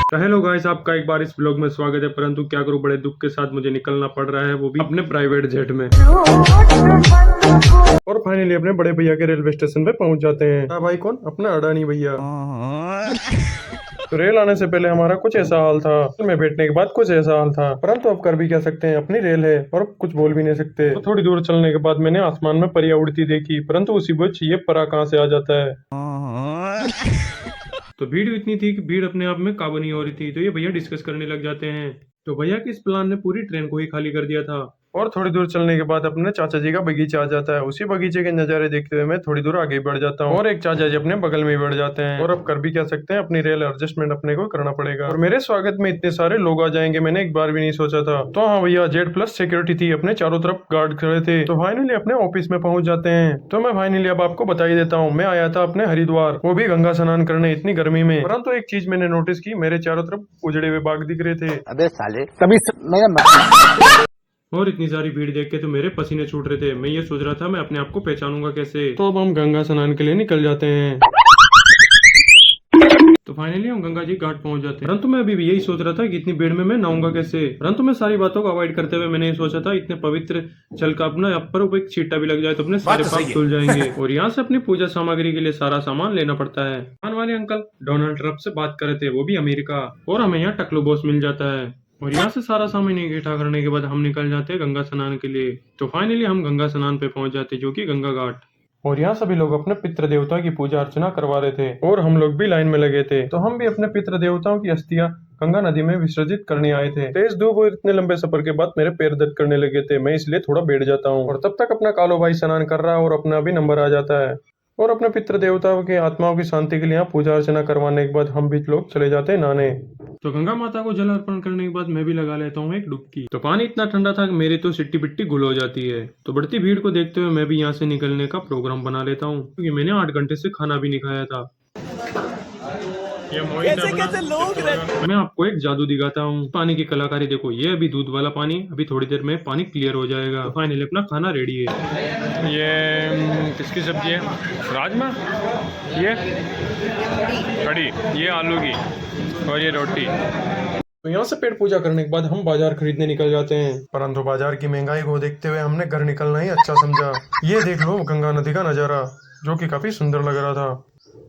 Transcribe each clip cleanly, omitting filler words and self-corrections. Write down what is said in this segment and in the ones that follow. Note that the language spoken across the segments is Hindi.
तो हेलो गाइस, आपका एक बार इस ब्लॉग में स्वागत है। परंतु क्या करूं, बड़े दुख के साथ मुझे निकलना पड़ रहा है, वो भी अपने प्राइवेट जेट में। और फाइनली अपने बड़े भैया के रेलवे स्टेशन पे पहुंच जाते हैं। हाँ भाई, कौन? अपना अडानी भैया। तो रेल आने से पहले हमारा कुछ ऐसा हाल था, में बैठने के बाद कुछ ऐसा हाल था। परंतु अब कर भी क्या सकते हैं, अपनी रेल है और कुछ बोल भी नहीं सकते। तो थोड़ी दूर चलने के बाद मैंने आसमान में परियां उड़ती देखी, परंतु उसी बीच ये परा कहाँ से आ जाता है। तो भीड़ इतनी थी कि भीड़ अपने आप में काबू नहीं हो रही थी। तो ये भैया डिस्कस करने लग जाते हैं। तो भैया के इस प्लान ने पूरी ट्रेन को ही खाली कर दिया था। और थोड़ी दूर चलने के बाद अपने चाचा जी का बगीचा आ जाता है। उसी बगीचे के नजारे देखते हुए मैं थोड़ी दूर आगे बढ़ जाता हूँ और एक चाचा जी अपने बगल में ही बढ़ जाते हैं। और अब कर भी क्या सकते हैं, अपनी रेल एडजस्टमेंट अपने को करना पड़ेगा। और मेरे स्वागत में इतने सारे लोग आ जाएंगे मैंने एक बार भी नहीं सोचा था। तो हाँ भैया, जेड प्लस सिक्योरिटी थी, अपने चारों तरफ गार्ड खड़े थे। तो फाइनली अपने ऑफिस में पहुंच जाते हैं। तो मैं फाइनली अब आपको बता ही देता हूँ, मैं आया था अपने हरिद्वार, वो भी गंगा स्नान करने इतनी गर्मी में। परंतु एक चीज मैंने नोटिस की, मेरे चारों तरफ उजड़े हुए बाग दिख रहे थे। अबे साले तभी मेरा और इतनी सारी भीड़ देख के तो मेरे पसीने छूट रहे थे। मैं ये सोच रहा था मैं अपने आप को पहचानूंगा कैसे। तो अब हम गंगा स्नान के लिए निकल जाते हैं। तो फाइनली हम गंगा जी घाट पहुंच जाते हैं। परंतु मैं अभी भी यही सोच रहा था कि इतनी भीड़ में मैं नहाऊंगा कैसे। परंतु मैं सारी बातों को अवॉइड करते हुए मैंने ये सोचा था, इतने पवित्र जल का अपना ऊपर एक छींटा भी लग जाए तो अपने सारे पाप धुल जाएंगे। और यहाँ से अपनी पूजा सामग्री के लिए सारा सामान लेना पड़ता है। दुकान वाले अंकल डोनाल्ड ट्रम्प से बात कर रहे थे, वो भी अमेरिका। और हमें यहाँ टकलो बॉस मिल जाता है। और यहाँ से सारा सामान इकट्ठा करने के बाद हम निकल जाते हैं गंगा स्नान के लिए। तो फाइनली हम गंगा स्नान पे पहुंच जाते हैं, जो कि गंगा घाट। और यहाँ सभी लोग अपने पितृ देवता की पूजा अर्चना करवा रहे थे और हम लोग भी लाइन में लगे थे। तो हम भी अपने पितृ देवताओं की अस्थियां गंगा नदी में विसर्जित करने आए थे। तेज धूप और इतने लंबे सफर के बाद मेरे पैर दर्द करने लगे थे, मैं इसलिए थोड़ा बैठ जाता हूँ। और तब तक अपना कालो भाई स्नान कर रहा है और अपना भी नंबर आ जाता है। और अपने पितृ देवताओं की आत्माओं की शांति के लिए यहाँ पूजा अर्चना करवाने के बाद हम भी लोग चले जाते हैं नहाने। तो गंगा माता को जल अर्पण करने के बाद मैं भी लगा लेता हूँ एक डुबकी। तो पानी इतना ठंडा था कि मेरी तो सिट्टी पिट्टी गुल हो जाती है। तो बढ़ती भीड़ को देखते हुए मैं भी यहाँ से निकलने का प्रोग्राम बना लेता हूँ, क्योंकि मैंने 8 घंटे से खाना भी नहीं खाया था। ये कैसे लोग रहते। मैं आपको एक जादू दिखाता हूँ, पानी की कलाकारी देखो। ये अभी दूध वाला पानी, अभी थोड़ी देर में पानी क्लियर हो जाएगा। तो फाइनली अपना खाना रेडी है। ये किसकी सब्जी है? राजमा, ये कड़ी, ये आलू की, और ये रोटी। तो यहाँ से पेट पूजा करने के बाद हम बाजार खरीदने निकल जाते हैं। परंतु बाजार की महंगाई को देखते हुए हमने घर निकलना ही अच्छा समझा। ये देख लो गंगा नदी का नजारा, जो कि काफी सुंदर लग रहा था।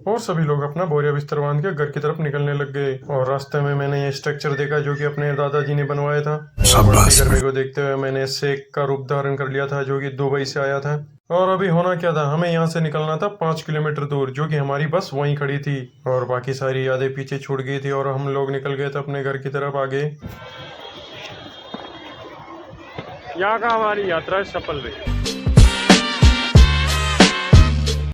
और सभी लोग अपना बोरिया बिस्तर बांध के घर की तरफ निकलने लग गए। और रास्ते में मैंने ये स्ट्रक्चर देखा, जो कि अपने दादाजी ने बनवाया था। गर्मी को देखते हुए मैंने शेख का रूप धारण कर लिया था, जो कि दुबई से आया था। और अभी होना क्या था, हमें यहाँ से निकलना था 5 किलोमीटर दूर, जो कि हमारी बस वहीं खड़ी थी। और बाकी सारी यादें पीछे छूट गई थी और हम लोग निकल गए थे अपने घर की तरफ आगे। यहाँ का हमारी यात्रा सफल रही।